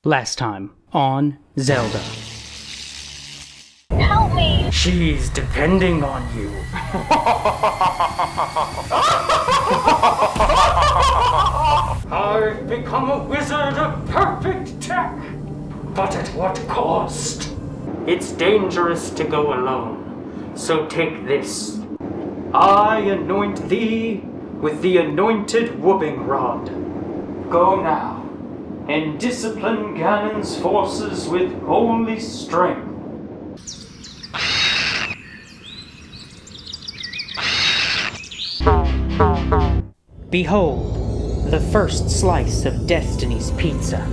Last time on Zelda. Help me! She's depending on you. I've become a wizard of perfect tech, but at what cost? It's dangerous to go alone, so take this. I anoint thee with the anointed whooping rod. Go now, and discipline Ganon's forces with holy strength. Behold, the first slice of Destiny's pizza.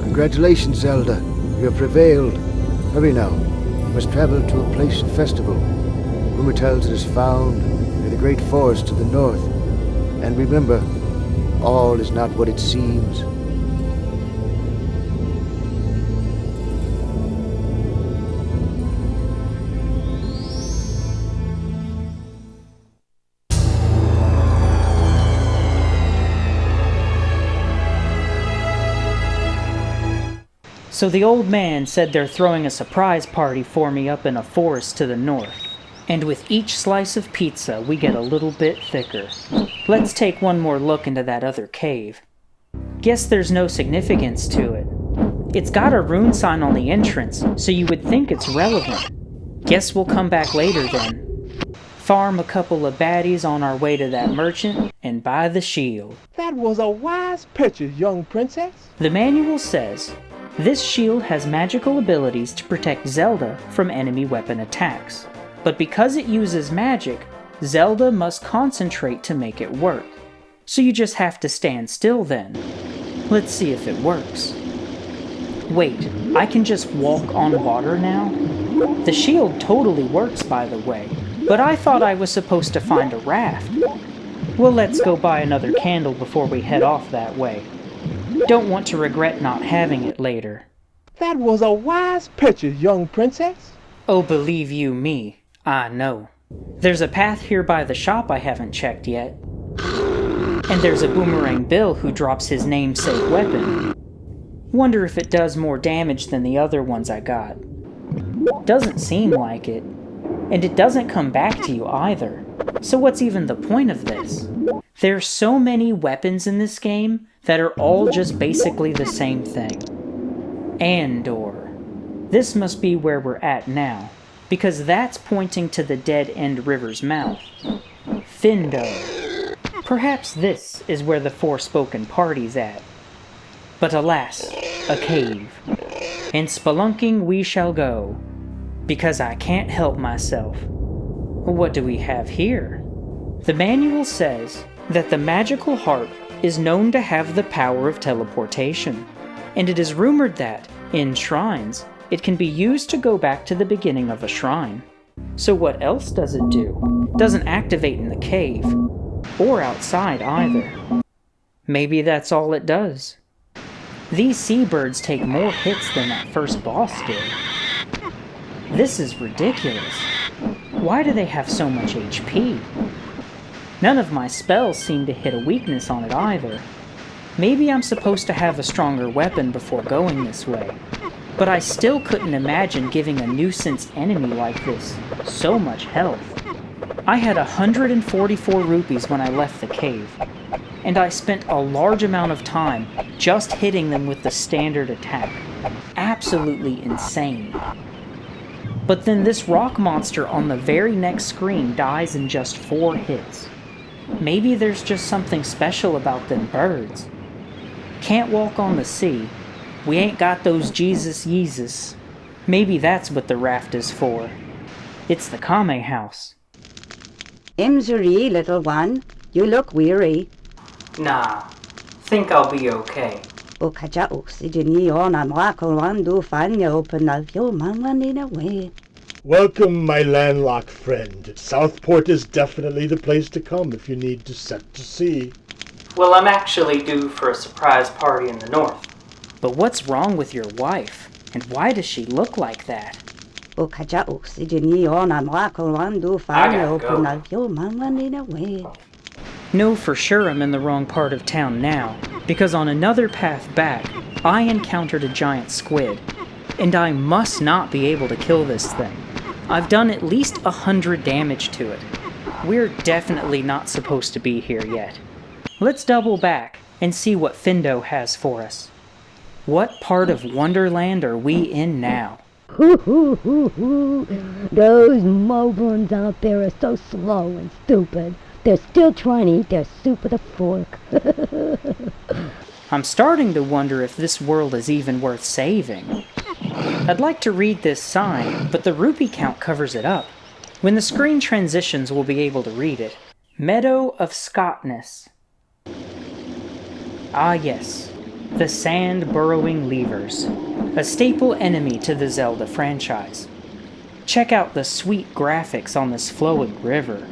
Congratulations, Zelda. You have prevailed. Hurry now. You must travel to a place and festival. Rumor tells it is found near the great forest to the north. And remember, all is not what it seems. So the old man said they're throwing a surprise party for me up in a forest to the north. And with each slice of pizza, we get a little bit thicker. Let's take one more look into that other cave. Guess there's no significance to it. It's got a rune sign on the entrance, so you would think it's relevant. Guess we'll come back later then. Farm a couple of baddies on our way to that merchant, and buy the shield. That was a wise purchase, young princess. The manual says, this shield has magical abilities to protect Zelda from enemy weapon attacks. But because it uses magic, Zelda must concentrate to make it work. So you just have to stand still then. Let's see if it works. Wait, I can just walk on water now? The shield totally works, by the way, but I thought I was supposed to find a raft. Well, let's go buy another candle before we head off that way. Don't want to regret not having it later. That was a wise purchase, young princess. Oh, believe you me, I know. There's a path here by the shop I haven't checked yet. And there's a Boomerang Bill who drops his namesake weapon. Wonder if it does more damage than the other ones I got. Doesn't seem like it. And it doesn't come back to you either. So what's even the point of this? There's so many weapons in this game that are all just basically the same thing. Andor. This must be where we're at now, because that's pointing to the Dead End River's mouth. Findo. Perhaps this is where the Forspoken party's at. But alas, a cave. And spelunking we shall go, because I can't help myself. What do we have here? The manual says that the magical harp is known to have the power of teleportation, and it is rumored that, in shrines, it can be used to go back to the beginning of a shrine. So what else does it do? Doesn't activate in the cave, or outside either. Maybe that's all it does. These seabirds take more hits than that first boss did. This is ridiculous. Why do they have so much HP? None of my spells seem to hit a weakness on it either. Maybe I'm supposed to have a stronger weapon before going this way. But I still couldn't imagine giving a nuisance enemy like this so much health. I had 144 rupees when I left the cave, and I spent a large amount of time just hitting them with the standard attack. Absolutely insane. But then this rock monster on the very next screen dies in just 4 hits. Maybe there's just something special about them birds. Can't walk on the sea. We ain't got those Jesus Yeezus. Maybe that's what the raft is for. It's the Kame house. Imsuri, little one. You look weary. Nah, think I'll be okay. Ukaja oxygeni on an wakalwandu fanya open of your man away. Welcome, my landlocked friend. Southport is definitely the place to come if you need to set to sea. Well, I'm actually due for a surprise party in the north. But what's wrong with your wife? And why does she look like that? Ukaja oxygeni on an wakalwandu fanya open of your man away. Know for sure I'm in the wrong part of town now. because on another path back, I encountered a giant squid, and I must not be able to kill this thing. I've done at least 100 damage to it. We're definitely not supposed to be here yet. Let's double back and see what Findo has for us. What part of Wonderland are we in now? Hoo hoo hoo hoo. Those Moburns out there are so slow and stupid. They're still trying to eat their soup with a fork. I'm starting to wonder if this world is even worth saving. I'd like to read this sign, but the rupee count covers it up. When the screen transitions, we'll be able to read it. Meadow of Scottness. Ah yes, the sand-burrowing levers, a staple enemy to the Zelda franchise. Check out the sweet graphics on this flowing river.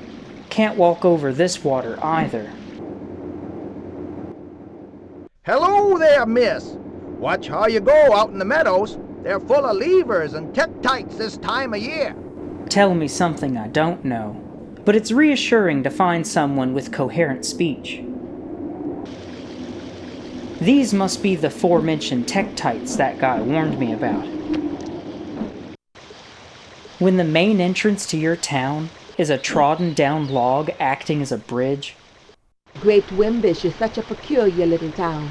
Can't walk over this water either. Hello there, miss. Watch how you go out in the meadows. They're full of levers and tektites this time of year. Tell me something I don't know, but it's reassuring to find someone with coherent speech. These must be the aforementioned tektites that guy warned me about. When the main entrance to your town is a trodden-down log acting as a bridge, Great Wimbish is such a peculiar little town.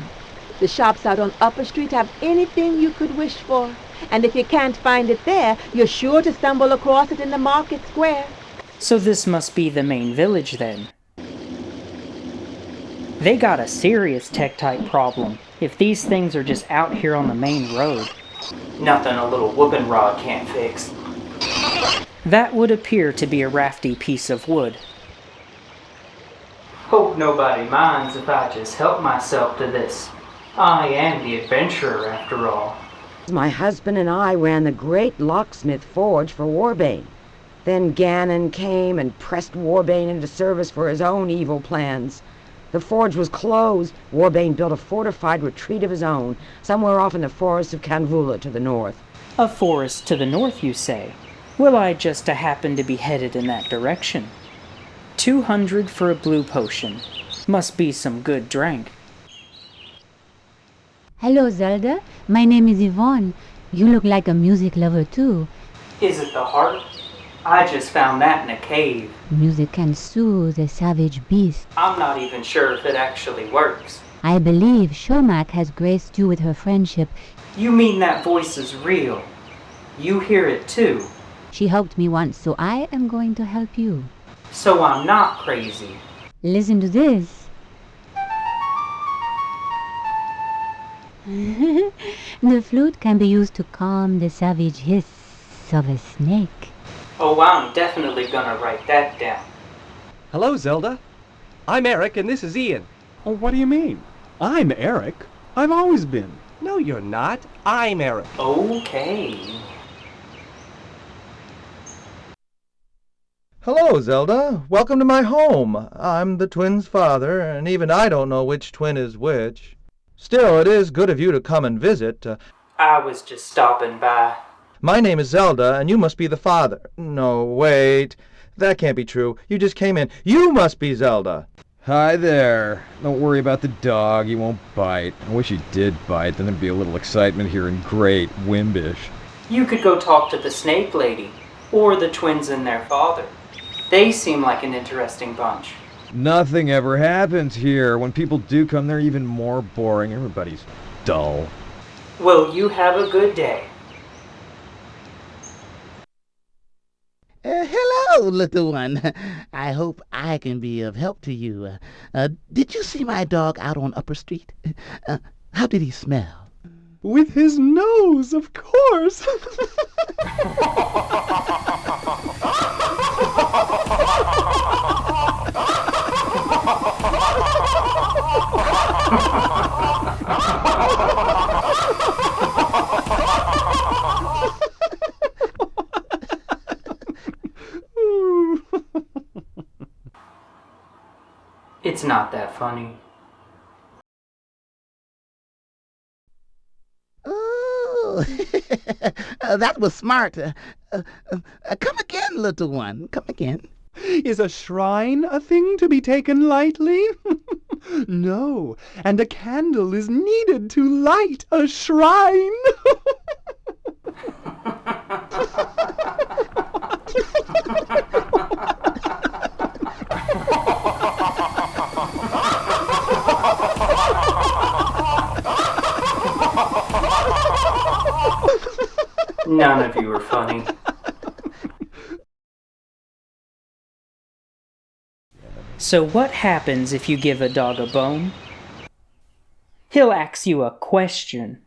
The shops out on Upper Street have anything you could wish for, and if you can't find it there, you're sure to stumble across it in the market square. so this must be the main village then. They got a serious tektite problem if these things are just out here on the main road. Nothing a little whooping rod can't fix. That would appear to be a rafty piece of wood. Hope nobody minds if I just help myself to this. I am the adventurer after all. My husband and I ran the great locksmith forge for Warbane. Then Ganon came and pressed Warbane into service for his own evil plans. The forge was closed. Warbane built a fortified retreat of his own, somewhere off in the forest of Kanvula to the north. A forest to the north, you say? Well, I just happen to be headed in that direction. 200 for a blue potion. Must be some good drink. Hello, Zelda. My name is Yvonne. You look like a music lover, too. Is it the harp? I just found that in a cave. Music can soothe a savage beast. I'm not even sure if it actually works. I believe Shomak has graced you with her friendship. You mean that voice is real? You hear it too? She helped me once, so I am going to help you. So I'm not crazy. Listen to this. The flute can be used to calm the savage hiss of a snake. Oh, I'm definitely gonna write that down. Hello, Zelda. I'm Eric, and this is Ian. Oh, what do you mean? I'm Eric. I've always been. No, you're not. I'm Eric. Okay. Hello, Zelda. Welcome to my home. I'm the twins' father, and even I don't know which twin is which. Still, it is good of you to come and visit. I was just stopping by. My name is Zelda, and you must be the father. No, wait. That can't be true. You just came in. You must be Zelda. Hi there. Don't worry about the dog. He won't bite. I wish he did bite. Then there'd be a little excitement here in Great Wimbish. You could go talk to the snake lady, or the twins and their father. They seem like an interesting bunch. Nothing ever happens here. When people do come, they're even more boring. Everybody's dull. Well, you have a good day. Hello, little one. I hope I can be of help to you. Did you see my dog out on Upper Street? How did he smell? With his nose, of course. It's not that funny. Oh, that was smart. Come again, little one. Come again. Is a shrine a thing to be taken lightly? No, and a candle is needed to light a shrine. None of you are funny. So what happens if you give a dog a bone? He'll ask you a question.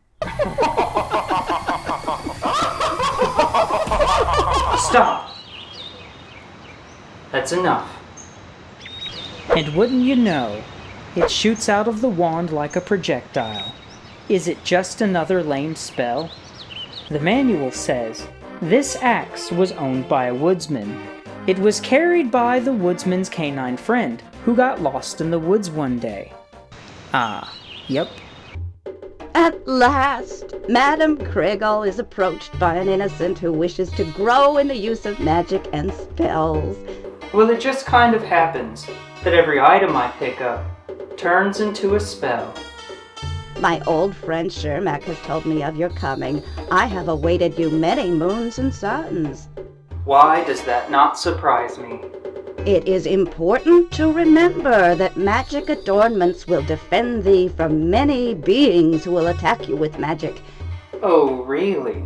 Stop! That's enough. And wouldn't you know, it shoots out of the wand like a projectile. Is it just another lame spell? The manual says, this axe was owned by a woodsman. It was carried by the woodsman's canine friend, who got lost in the woods one day. Ah, yep. At last, Madame Kriegel is approached by an innocent who wishes to grow in the use of magic and spells. Well, it just kind of happens that every item I pick up turns into a spell. My old friend Shermack has told me of your coming. I have awaited you many moons and suns. Why does that not surprise me? It is important to remember that magic adornments will defend thee from many beings who will attack you with magic. Oh, really?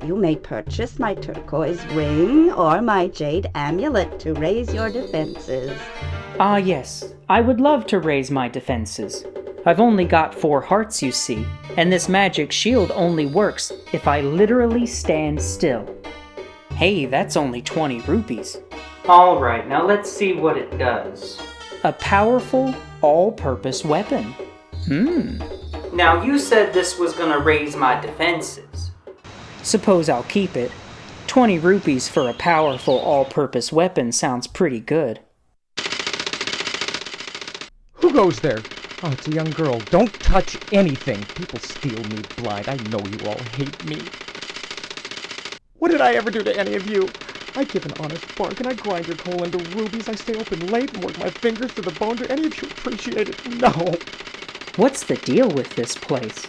You may purchase my turquoise ring or my jade amulet to raise your defenses. Ah, yes. I would love to raise my defenses. I've only got 4 hearts, you see, and this magic shield only works if I literally stand still. Hey, that's only 20 rupees. Alright, now let's see what it does. A powerful, all-purpose weapon. Now you said this was gonna raise my defenses. Suppose I'll keep it. 20 rupees for a powerful, all-purpose weapon sounds pretty good. Who goes there? Oh, it's a young girl. Don't touch anything. People steal me blind. I know you all hate me. What did I ever do to any of you? I give an honest bark and I grind your coal into rubies. I stay open late and work my fingers to the bone. Do any of you appreciate it? No. What's the deal with this place?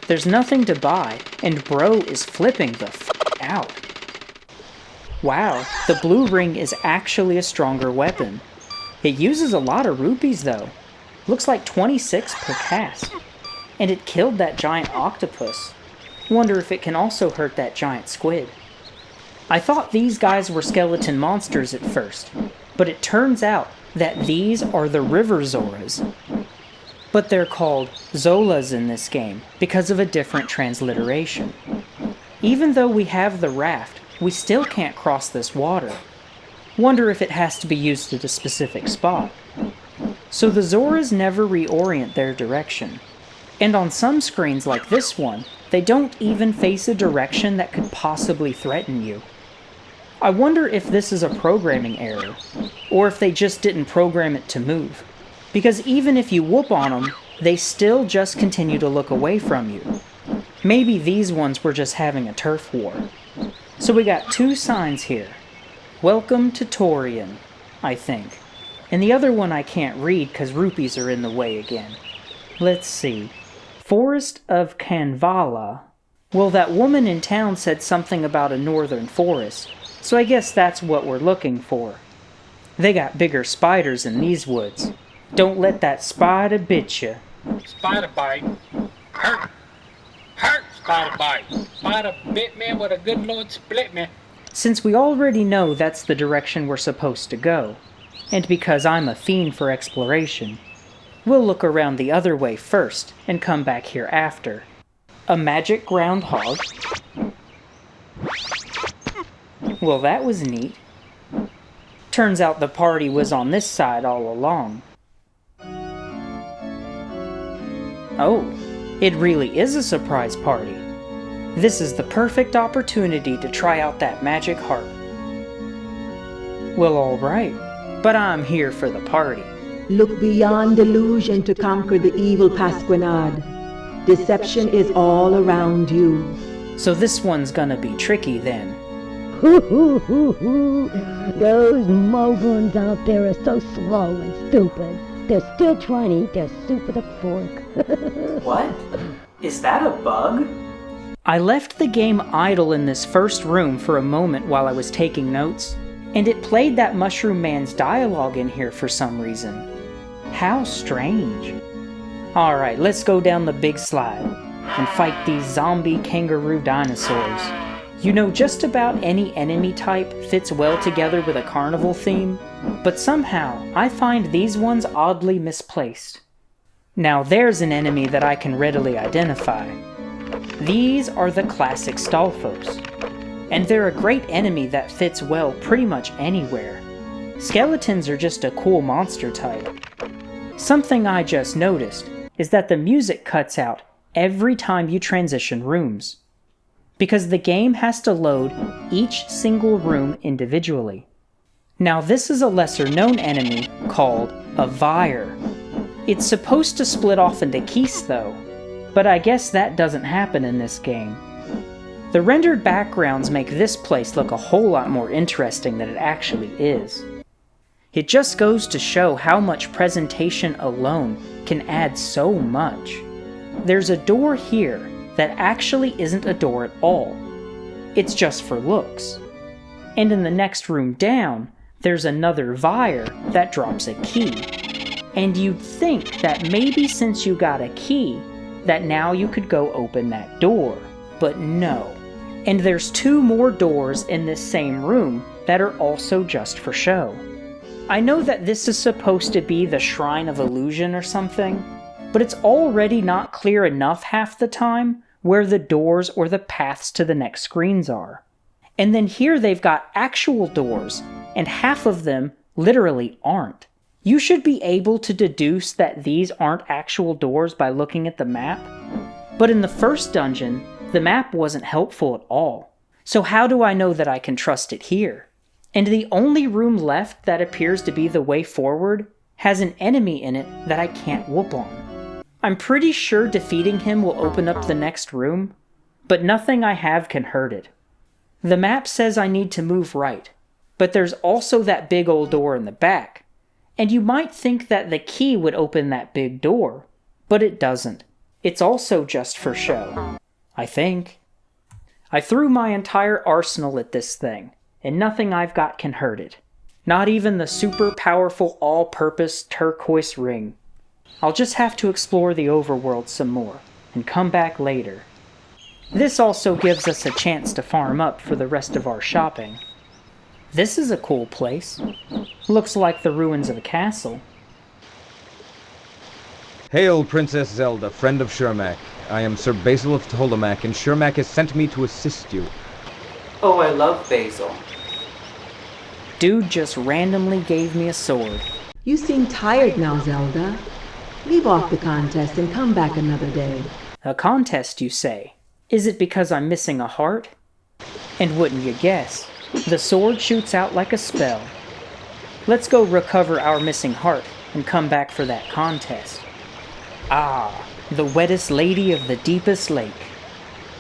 There's nothing to buy, and bro is flipping the out. Wow, the blue ring is actually a stronger weapon. It uses a lot of rupees though. Looks like 26 per cast. And it killed that giant octopus. Wonder if it can also hurt that giant squid. I thought these guys were skeleton monsters at first, but it turns out that these are the river Zoras. But they're called Zolas in this game because of a different transliteration. Even though we have the raft, we still can't cross this water. Wonder if it has to be used at a specific spot. So the Zoras never reorient their direction. And on some screens like this one, they don't even face a direction that could possibly threaten you. I wonder if this is a programming error, or if they just didn't program it to move. Because even if you whoop on them, they still just continue to look away from you. Maybe these ones were just having a turf war. So we got 2 signs here. Welcome to Torian, I think. And the other one I can't read because rupees are in the way again. Let's see. Forest of Kanvala. Well, that woman in town said something about a northern forest, so I guess that's what we're looking for. They got bigger spiders in these woods. Don't let that spider bit you. Spider bite. Hurt. Hurt, spider bite. Spider bit me with a good Lord split me. Since we already know that's the direction we're supposed to go, and because I'm a fiend for exploration, we'll look around the other way first and come back here after. A magic groundhog. Well, that was neat. Turns out the party was on this side all along. Oh, it really is a surprise party. This is the perfect opportunity to try out that magic harp. Well, alright, but I'm here for the party. Look beyond delusion to conquer the evil Pasquinade. Deception is all around you. So this one's gonna be tricky then. Those moguns out there are so slow and stupid. They're still trying to eat their soup with a fork. What? Is that a bug? I left the game idle in this first room for a moment while I was taking notes, and it played that Mushroom Man's dialogue in here for some reason. How strange. Alright, let's go down the big slide and fight these zombie kangaroo dinosaurs. You know, just about any enemy type fits well together with a carnival theme, but somehow I find these ones oddly misplaced. Now there's an enemy that I can readily identify. These are the classic Stalfos, and they're a great enemy that fits well pretty much anywhere. Skeletons are just a cool monster type. Something I just noticed is that the music cuts out every time you transition rooms, because the game has to load each single room individually. Now this is a lesser known enemy called a Vire. It's supposed to split off into keys though, but I guess that doesn't happen in this game. The rendered backgrounds make this place look a whole lot more interesting than it actually is. It just goes to show how much presentation alone can add so much. There's a door here that actually isn't a door at all. It's just for looks. And in the next room down, there's another Vire that drops a key. And you'd think that maybe since you got a key, that now you could go open that door. But no. And there's 2 more doors in this same room that are also just for show. I know that this is supposed to be the Shrine of Illusion or something, but it's already not clear enough half the time where the doors or the paths to the next screens are. And then here they've got actual doors, and half of them literally aren't. You should be able to deduce that these aren't actual doors by looking at the map, but in the first dungeon, the map wasn't helpful at all. So how do I know that I can trust it here? And the only room left that appears to be the way forward has an enemy in it that I can't whoop on. I'm pretty sure defeating him will open up the next room, but nothing I have can hurt it. The map says I need to move right, but there's also that big old door in the back, and you might think that the key would open that big door, but it doesn't. It's also just for show. I think. I threw my entire arsenal at this thing, and nothing I've got can hurt it. Not even the super powerful all-purpose turquoise ring. I'll just have to explore the overworld some more, and come back later. This also gives us a chance to farm up for the rest of our shopping. This is a cool place. Looks like the ruins of a castle. Hail, Princess Zelda, friend of Shermac. I am Sir Basil of Tolemac, and Shermac has sent me to assist you. Oh, I love Basil. Dude just randomly gave me a sword. You seem tired now, Zelda. Leave off the contest and come back another day. A contest, you say? Is it because I'm missing a heart? And wouldn't you guess, the sword shoots out like a spell. Let's go recover our missing heart and come back for that contest. Ah, the wettest lady of the deepest lake.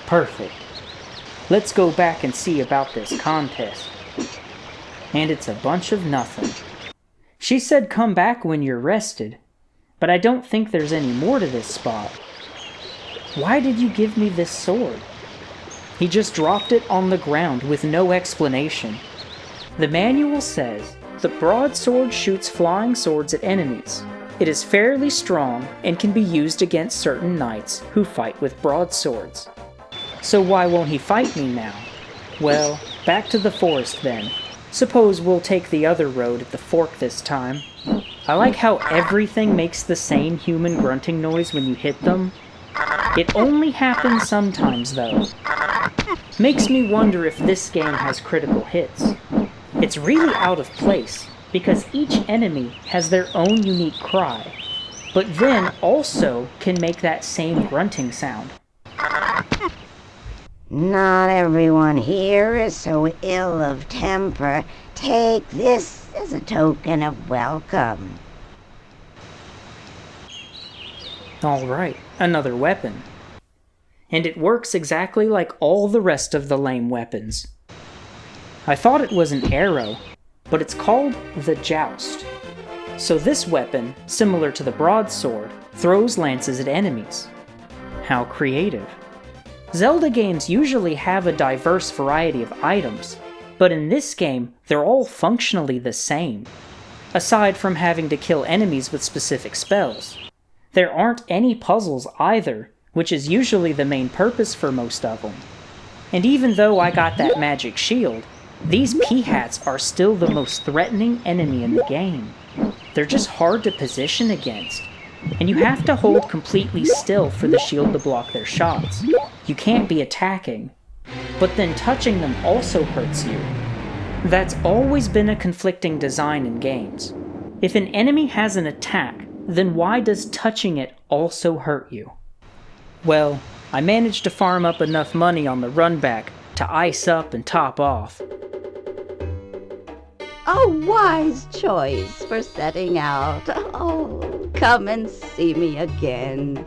Perfect. Let's go back and see about this contest. And it's a bunch of nothing. She said come back when you're rested, but I don't think there's any more to this spot. Why did you give me this sword? He just dropped it on the ground with no explanation. The manual says, the broadsword shoots flying swords at enemies. It is fairly strong and can be used against certain knights who fight with broadswords. So why won't he fight me now? Well, back to the forest then. Suppose we'll take the other road at the fork this time. I like how everything makes the same human grunting noise when you hit them. It only happens sometimes though. Makes me wonder if this game has critical hits. It's really out of place, because each enemy has their own unique cry, but then also can make that same grunting sound. Not everyone here is so ill of temper. Take this as a token of welcome. Alright, another weapon. And it works exactly like all the rest of the lame weapons. I thought it was an arrow, but it's called the joust. So this weapon, similar to the broadsword, throws lances at enemies. How creative. Zelda games usually have a diverse variety of items, but in this game, they're all functionally the same. Aside from having to kill enemies with specific spells. There aren't any puzzles either, which is usually the main purpose for most of them. And even though I got that magic shield, these Peahats are still the most threatening enemy in the game. They're just hard to position against, and you have to hold completely still for the shield to block their shots. You can't be attacking, but then touching them also hurts you. That's always been a conflicting design in games. If an enemy has an attack, then why does touching it also hurt you? Well, I managed to farm up enough money on the run back to ice up and top off. A wise choice for setting out. Oh, come and see me again.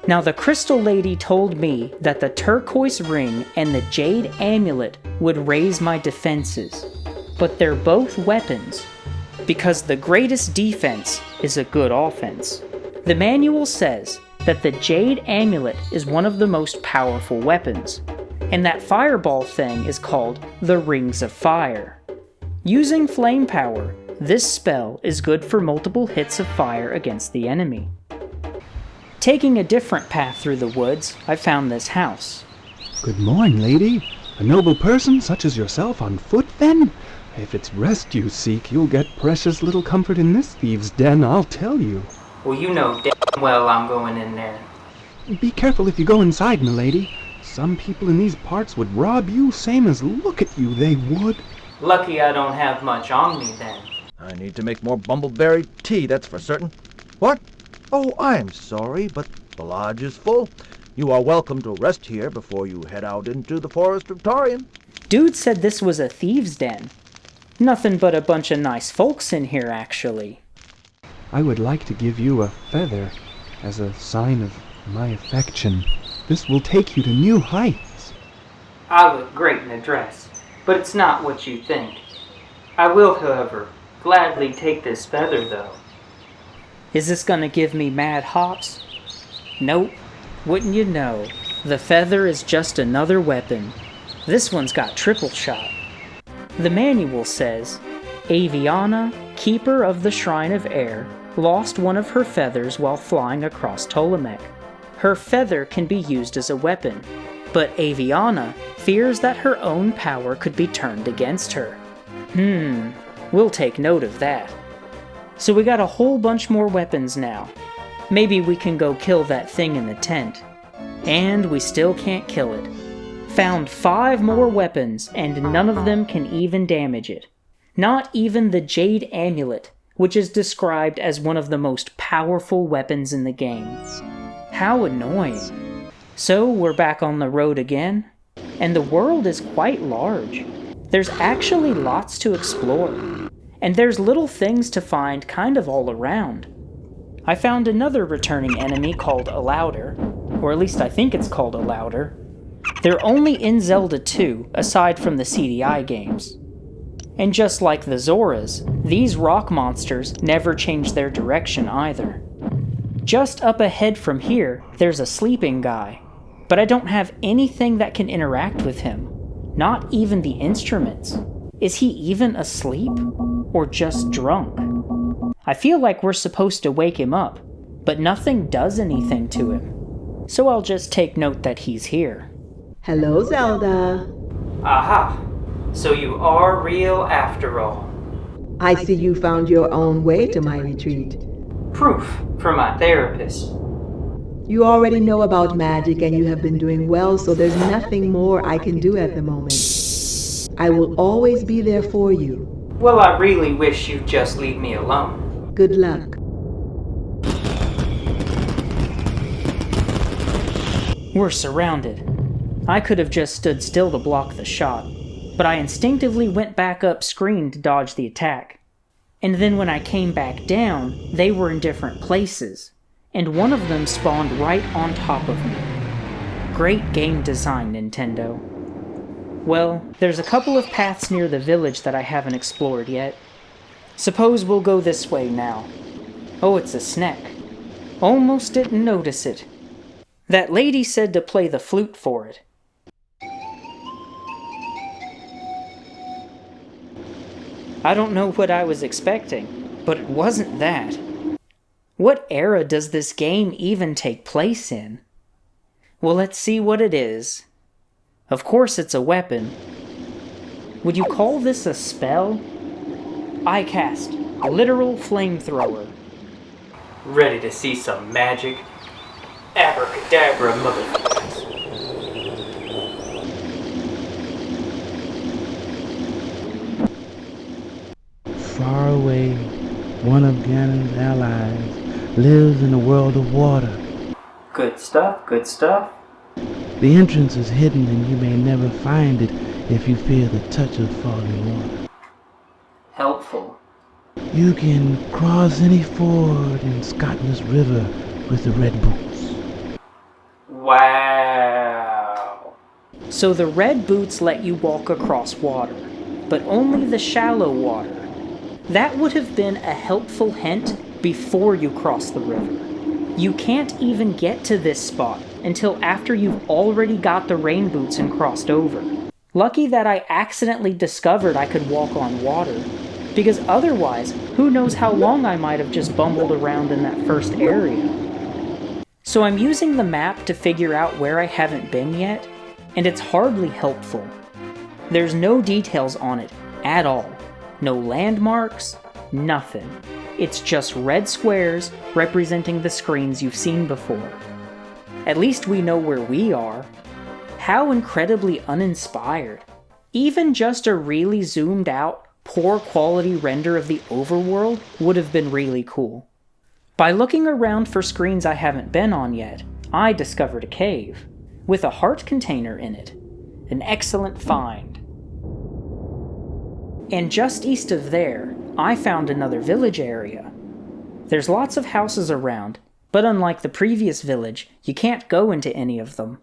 Now the Crystal Lady told me that the turquoise ring and the jade amulet would raise my defenses, but they're both weapons, because the greatest defense is a good offense. The manual says that the jade amulet is one of the most powerful weapons, and that fireball thing is called the Rings of Fire. Using flame power, this spell is good for multiple hits of fire against the enemy. Taking a different path through the woods, I found this house. Good morning, lady. A noble person such as yourself on foot, then? If it's rest you seek, you'll get precious little comfort in this thieves' den, I'll tell you. Well, you know damn well I'm going in there. Be careful if you go inside, milady. Some people in these parts would rob you, same as look at you, they would. Lucky I don't have much on me then. I need to make more bumbleberry tea, that's for certain. What? Oh, I'm sorry, but the lodge is full. You are welcome to rest here before you head out into the forest of Tarian. Dude said this was a thieves' den. Nothing but a bunch of nice folks in here, actually. I would like to give you a feather as a sign of my affection. This will take you to new heights. I look great in a dress, but it's not what you think. I will, however, gladly take this feather, though. Is this gonna give me mad hops? Nope. Wouldn't you know, the feather is just another weapon. This one's got triple shot. The manual says, Aviana, keeper of the Shrine of Air, lost one of her feathers while flying across Ptolemaic. Her feather can be used as a weapon, but Aviana fears that her own power could be turned against her. We'll take note of that. So we got a whole bunch more weapons now. Maybe we can go kill that thing in the tent. And we still can't kill it. Found 5 more weapons, and none of them can even damage it. Not even the Jade Amulet, which is described as one of the most powerful weapons in the game. How annoying. So we're back on the road again, and the world is quite large. There's actually lots to explore, and there's little things to find kind of all around. I found another returning enemy called a Louder, or at least I think it's called a Louder. They're only in Zelda 2, aside from the CDI games. And just like the Zoras, these rock monsters never change their direction either. Just up ahead from here, there's a sleeping guy, but I don't have anything that can interact with him. Not even the instruments. Is he even asleep? Or just drunk? I feel like we're supposed to wake him up, but nothing does anything to him. So I'll just take note that he's here. Hello, Zelda. Aha! So you are real after all. I see you found your own way to my retreat. Proof from my therapist. You already know about magic and you have been doing well, so there's nothing more I can do at the moment. I will always be there for you. Well, I really wish you'd just leave me alone. Good luck. We're surrounded. I could have just stood still to block the shot, but I instinctively went back up screen to dodge the attack. And then when I came back down, they were in different places, and one of them spawned right on top of me. Great game design, Nintendo. Well, there's a couple of paths near the village that I haven't explored yet. Suppose we'll go this way now. Oh, it's a snack. Almost didn't notice it. That lady said to play the flute for it. I don't know what I was expecting, but it wasn't that. What era does this game even take place in? Well, let's see what it is. Of course it's a weapon. Would you call this a spell? I cast a literal flamethrower. Ready to see some magic? Abracadabra, motherfuckers. Far away, one of Ganon's allies lives in a world of water. Good stuff, good stuff. The entrance is hidden and you may never find it if you fear the touch of falling water. Helpful. You can cross any ford in Scotland's river with the red boots. Wow. So the red boots let you walk across water, but only the shallow water. That would have been a helpful hint before you cross the river. You can't even get to this spot until after you've already got the rain boots and crossed over. Lucky that I accidentally discovered I could walk on water, because otherwise, who knows how long I might have just bumbled around in that first area. So I'm using the map to figure out where I haven't been yet, and it's hardly helpful. There's no details on it at all. No landmarks, nothing. It's just red squares representing the screens you've seen before. At least we know where we are. How incredibly uninspired. Even just a really zoomed out, poor quality render of the overworld would have been really cool. By looking around for screens I haven't been on yet, I discovered a cave, with a heart container in it. An excellent find. And just east of there, I found another village area. There's lots of houses around, but unlike the previous village, you can't go into any of them.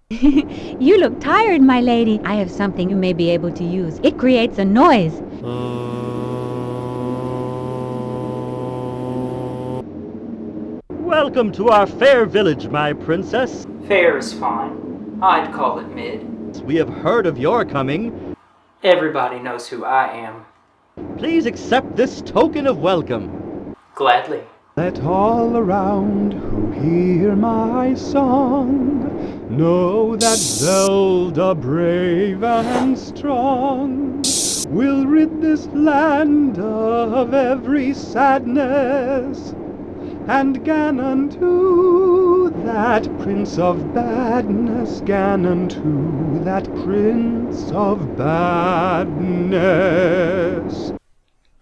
You look tired, my lady. I have something you may be able to use. It creates a noise. Welcome to our fair village, my princess. Fair is fine. I'd call it mid. We have heard of your coming. Everybody knows who I am. Please accept this token of welcome. Gladly. Let all around who hear my song know that Zelda, brave and strong, will rid this land of every sadness. And Ganon too, that prince of badness, Ganon too, that prince of badness.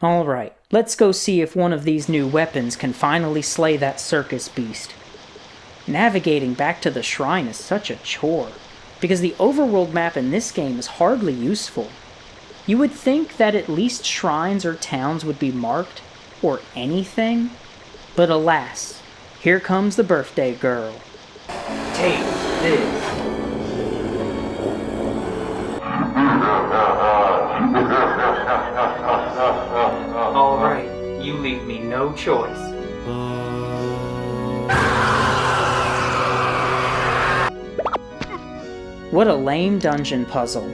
Alright, let's go see if one of these new weapons can finally slay that circus beast. Navigating back to the shrine is such a chore, because the overworld map in this game is hardly useful. You would think that at least shrines or towns would be marked, or anything, but alas, here comes the birthday girl. Take this. Alright, you leave me no choice. What a lame dungeon puzzle.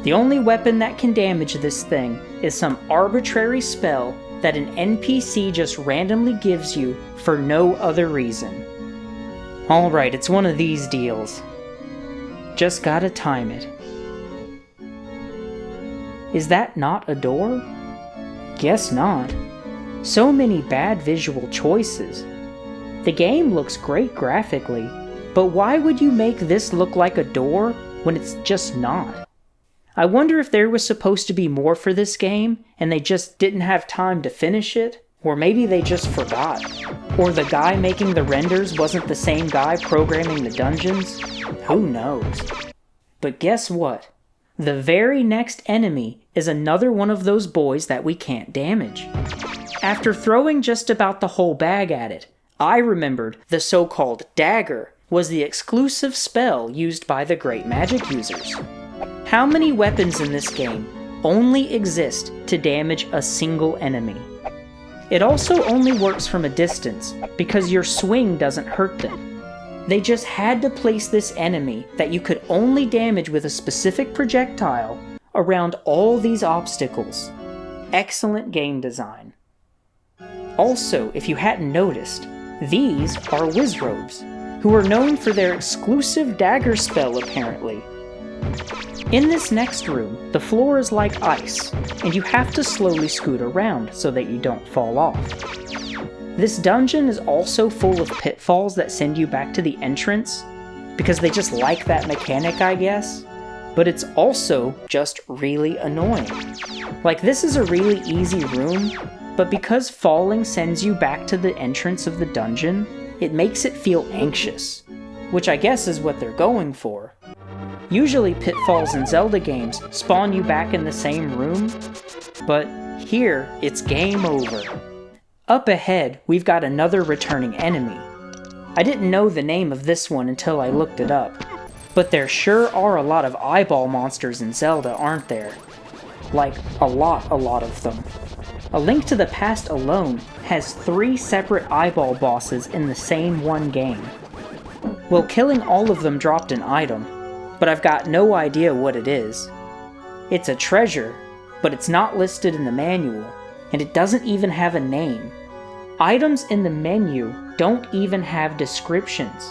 The only weapon that can damage this thing is some arbitrary spell that an NPC just randomly gives you for no other reason. Alright, it's one of these deals. Just gotta time it. Is that not a door? Guess not. So many bad visual choices. The game looks great graphically, but why would you make this look like a door when it's just not? I wonder if there was supposed to be more for this game, and they just didn't have time to finish it, or maybe they just forgot. Or the guy making the renders wasn't the same guy programming the dungeons. Who knows? But guess what? The very next enemy is another one of those boys that we can't damage. After throwing just about the whole bag at it, I remembered the so-called dagger was the exclusive spell used by the great magic users. How many weapons in this game only exist to damage a single enemy? It also only works from a distance, because your swing doesn't hurt them. They just had to place this enemy that you could only damage with a specific projectile around all these obstacles. Excellent game design. Also, if you hadn't noticed, these are Wizrobes, who are known for their exclusive dagger spell apparently. In this next room, the floor is like ice, and you have to slowly scoot around so that you don't fall off. This dungeon is also full of pitfalls that send you back to the entrance, because they just like that mechanic, I guess, but it's also just really annoying. Like, this is a really easy room, but because falling sends you back to the entrance of the dungeon, it makes it feel anxious, which I guess is what they're going for. Usually pitfalls in Zelda games spawn you back in the same room, but here it's game over. Up ahead, we've got another returning enemy. I didn't know the name of this one until I looked it up, but there sure are a lot of eyeball monsters in Zelda, aren't there? Like, a lot of them. A Link to the Past alone has 3 separate eyeball bosses in the same one game. Well, killing all of them dropped an item, but I've got no idea what it is. It's a treasure, but it's not listed in the manual, and it doesn't even have a name. Items in the menu don't even have descriptions.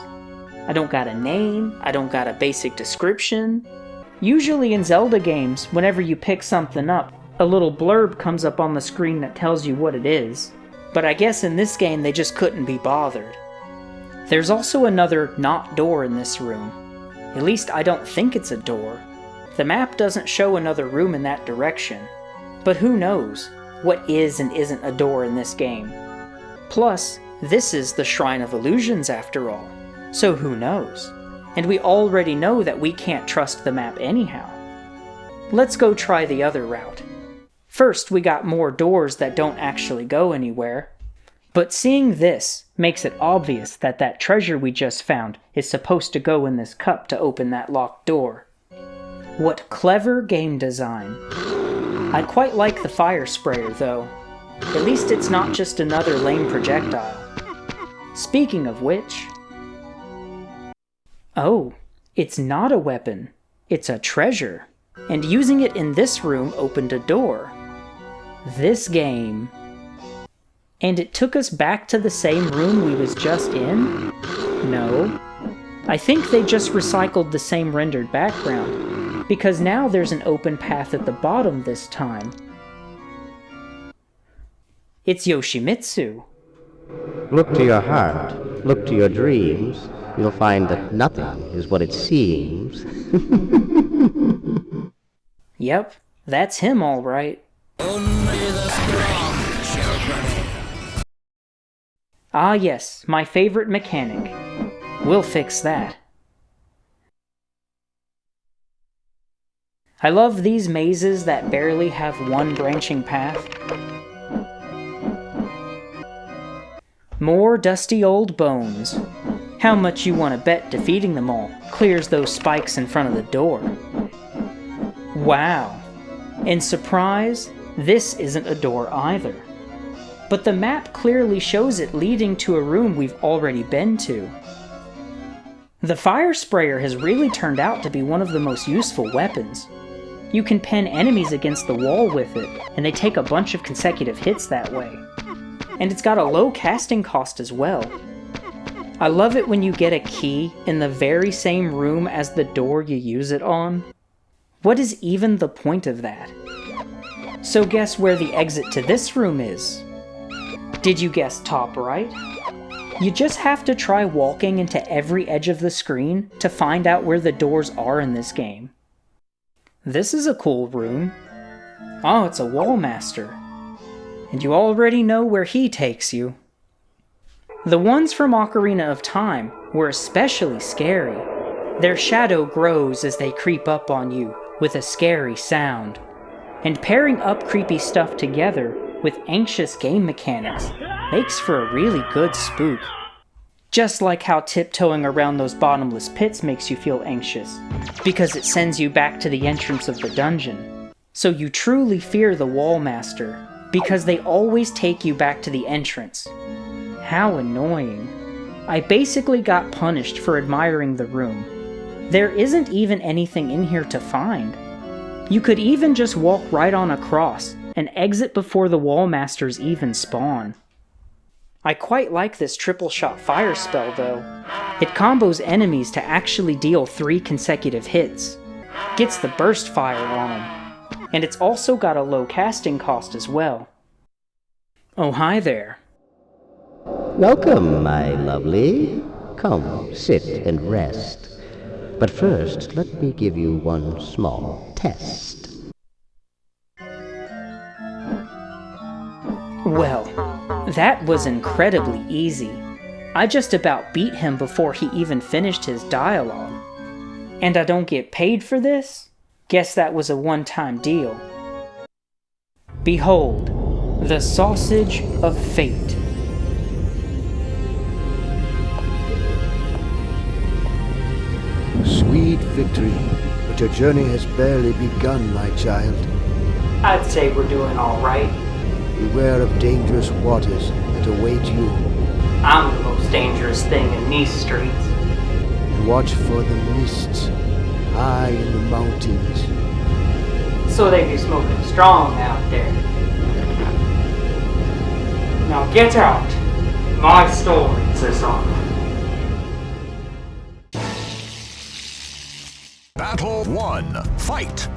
I don't got a name, I don't got a basic description. Usually in Zelda games, whenever you pick something up, a little blurb comes up on the screen that tells you what it is. But I guess in this game they just couldn't be bothered. There's also another not door in this room. At least I don't think it's a door. The map doesn't show another room in that direction. But who knows what is and isn't a door in this game. Plus, this is the Shrine of Illusions after all. So who knows? And we already know that we can't trust the map anyhow. Let's go try the other route. First, we got more doors that don't actually go anywhere. But seeing this makes it obvious that that treasure we just found is supposed to go in this cup to open that locked door. What clever game design. I quite like the fire sprayer though. At least it's not just another lame projectile. Speaking of which... Oh, it's not a weapon. It's a treasure. And using it in this room opened a door. This game. And it took us back to the same room we was just in? No. I think they just recycled the same rendered background, because now there's an open path at the bottom this time. It's Yoshimitsu. Look to your heart, look to your dreams. You'll find that nothing is what it seems. Yep, that's him all right. Ah yes, my favorite mechanic. We'll fix that. I love these mazes that barely have one branching path. More dusty old bones. How much you want to bet defeating them all clears those spikes in front of the door? Wow. And surprise, this isn't a door either. But the map clearly shows it leading to a room we've already been to. The fire sprayer has really turned out to be one of the most useful weapons. You can pin enemies against the wall with it, and they take a bunch of consecutive hits that way. And it's got a low casting cost as well. I love it when you get a key in the very same room as the door you use it on. What is even the point of that? So guess where the exit to this room is? Did you guess top right? You just have to try walking into every edge of the screen to find out where the doors are in this game. This is a cool room. Oh, it's a Wallmaster. And you already know where he takes you. The ones from Ocarina of Time were especially scary. Their shadow grows as they creep up on you with a scary sound. And pairing up creepy stuff together with anxious game mechanics makes for a really good spook. Just like how tiptoeing around those bottomless pits makes you feel anxious, because it sends you back to the entrance of the dungeon. So you truly fear the Wall Master, because they always take you back to the entrance. How annoying. I basically got punished for admiring the room. There isn't even anything in here to find. You could even just walk right on across and exit before the Wall Masters even spawn. I quite like this triple shot fire spell though. It combos enemies to actually deal 3 consecutive hits. Gets the burst fire on them. And it's also got a low casting cost as well. Oh, hi there. Welcome, my lovely. Come, sit and rest. But first, let me give you one small test. Well, that was incredibly easy. I just about beat him before he even finished his dialogue. And I don't get paid for this? Guess that was a one-time deal. Behold, the Sausage of Fate. Sweet victory, but your journey has barely begun, my child. I'd say we're doing all right. Beware of dangerous waters that await you. I'm the most dangerous thing in these streets. And watch for the mists high in the mountains. So they be smoking strong out there. Now get out. My story is on. Battle 1. Fight!